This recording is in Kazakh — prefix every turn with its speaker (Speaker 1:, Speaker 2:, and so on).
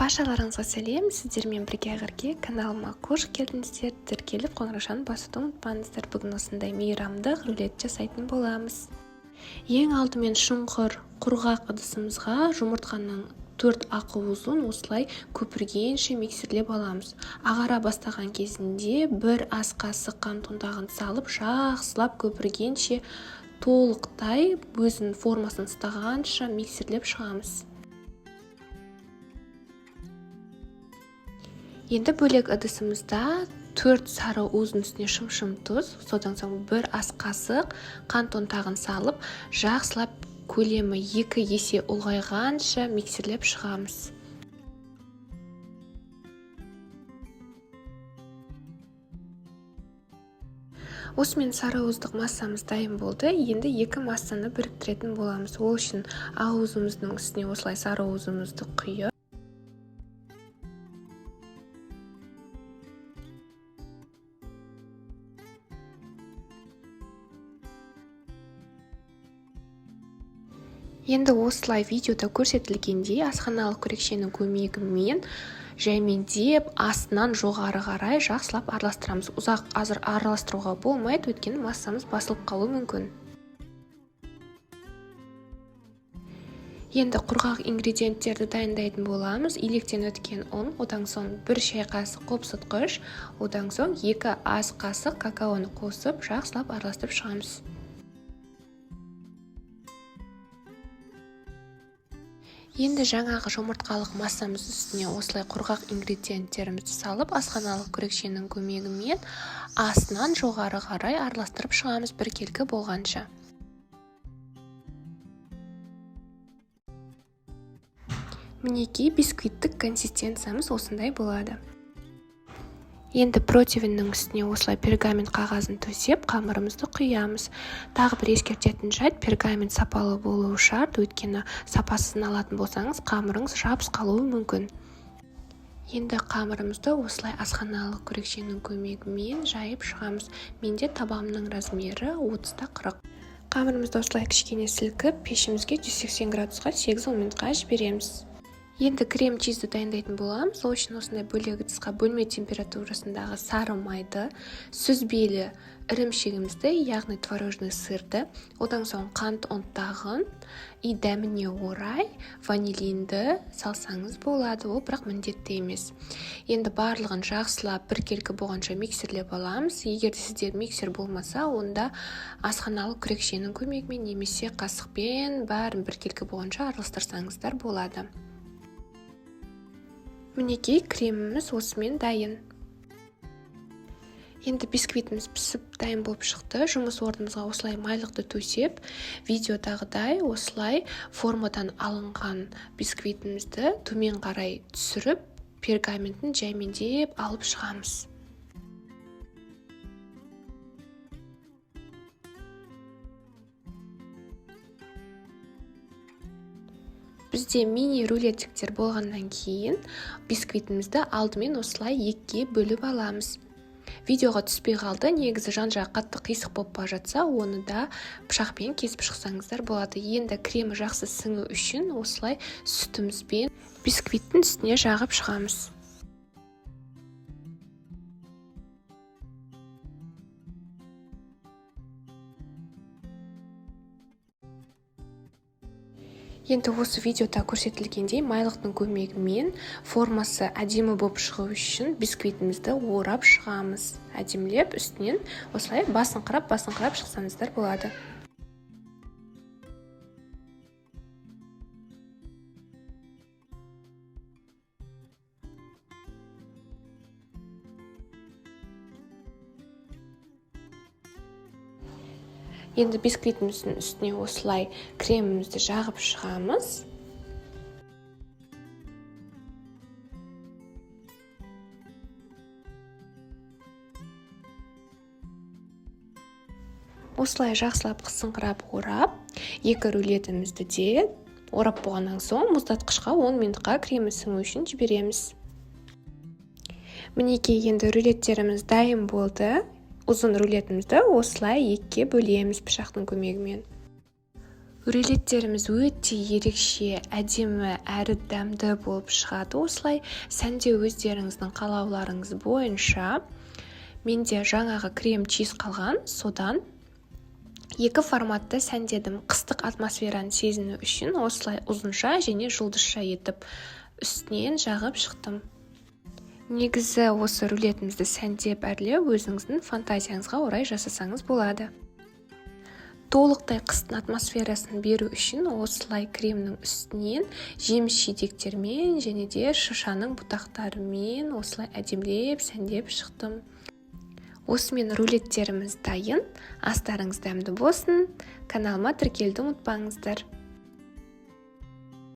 Speaker 1: Баршаларыңызға сәлем, сіздермен бірге әзірге каналыма қош келдіңіздер. Тіркеліп қоңыраушаны басуды ұмытпаңыздар. Бүгін осындай мейрамдық рулет жасайтын боламыз. Ең алдымен шұңқыр құрғақ ыдысымызға жұмыртқаның 4 ақуызын осылай көпіргенше миксерлеп аламыз. Ағара бастаған кезінде 1 ас қасық қант ұнтағын салып, жақсылап көпіргенше толықтай өзінің формасын ұстағанша миксерлеп шығамыз. Енді бөлек ыдысымызда 4 сары уыздың үстіне шым-шым тұз, содан соң 1 ас қасық қант ұнтағын салып, жақсылап көлемі 2 есе ұлғайғанша миксерлеп шығамыз. Осымен сары уыздық массамыз дайын болды. Енді 2 массаны біріктіретін боламыз. Ол үшін ақуызымыздың үстіне осылай сары уызымызды құйып, енді осылай видеода көрсетілгендей асханалық күрекшенің көмегімен жәймендеп астынан жоғары қарай жақсылап араластырамыз. Ұзақ араластыруға болмайды, өйткені массамыз басылып қалуы мүмкін. Енді құрғақ ингредиенттерді дайындайтын боламыз. Илектен өткен ұн, одан соң 1 шай қасық қопсытқыш, одан соң 2 ас қасық какаоны қосып, жақсылап араластырып шығамыз. Енді жаңағы жұмыртқалық массамыз үстіне осылай құрғақ ингредиенттерімізді салып, асханалық күрекшенің көмегімен астынан жоғары қарай араластырып шығамыз біркелкі болғанша. Мінекей бисквиттік консистенциямыз осындай болады. Енді противеннің үстіне осылай пергамент қағазын төсеп, қамырымызды құямыз. Тағы бір ескертетін жайт, пергамент сапалы болуы шарт, өйткені сапасызын алатын болсаңыз, қамырыңыз жабыс қалуы мүмкін. Енді қамырымызды осылай асханалық күрекшенің көмегімен жайып шығамыз. Менде табамның размері 30-40. Қамырымызды осылай кішкене сілкіп, пешімізге 180 градусқа 8-10 минутқа жібереміз. Енді крем чизді дайындайтын боламыз. Ол үшін осындай бөлек ыдысқа бөлме температурасындағы сары майды, сүзбелі ірімшігімізді, яғни творожный сырды, одан соң қант ұнтағын и дәміне орай ванилинді салсаңыз болады, ол бірақ міндетті емес. Енді барлығын жақсылап біркелкі болғанша миксерлеп аламыз. Егер сізде миксер болмаса, онда асханалық күрекшенің көмегімен немесе қасықпен бәрін біркелкі болғанша араластырсаңыздар болады. Мінекей креміміз осымен дайын. Енді бисквитіміз пісіп дайын болып шықты. Жұмыс орнымызға осылай майлықты төсеп, видеодағыдай осылай формадан алынған бисквитімізді төмен қарай түсіріп, пергаментін жәймендеп алып шығамыз. Бізде мини рулеттіктер болғаннан кейін бисквитімізді алдымен осылай 2-ге бөліп аламыз. Видеоға түспей қалды, негізі жан-жағы қатты қисық болып бара жатса, оны да пышақпен кесіп шықсаңыздар болады. Енді кремі жақсы сіңу үшін осылай сүтімізбен бисквиттің үстіне жағып шығамыз. Енді осы видеода көрсетілгендей майлықтың көмегімен формасы әдемі болып шығу үшін бисквитімізді орап шығамыз. Әдемілеп үстінен осылай басыңқырап шықсаңыздар болады. Енді бисквитіміздің үстіне осылай кремімізді жағып шығамыз. Осылай жақсылап қысыңқырап орап, 2 рулетімізді де орап болғаннан соң мұздатқышқа 10 минутқа кремі сіңу үшін жібереміз. Мінекей енді рулеттеріміз дайын болды. Ұзын рулетімізді осылай 2-ге бөлеміз пышақтың көмегімен. Рулеттеріміз өте ерекше, әдемі әрі дәмді болып шығады. Осылай сәндеу өздеріңіздің қалауларыңыз бойынша. Менде жаңағы крем чиз қалған, содан екі форматта сәндедім. Қыстық атмосфераны сезіну үшін осылай ұзынша және жұлдызша етіп үстінен жағып шықтым. Негізі осы рулетімізді сәндеп әрлеу өзіңіздің фантазияңызға орай жасасаңыз болады. Толықтай қыстың атмосферасын беру үшін осылай кремнің үстінен жеміс жидектермен және де шышаның бұтақтарымен осылай әдемілеп сәндеп шықтым. Осымен рулеттеріміз дайын. Астарыңыз дәмді болсын. Каналыма тіркелуді ұмытпаңыздар.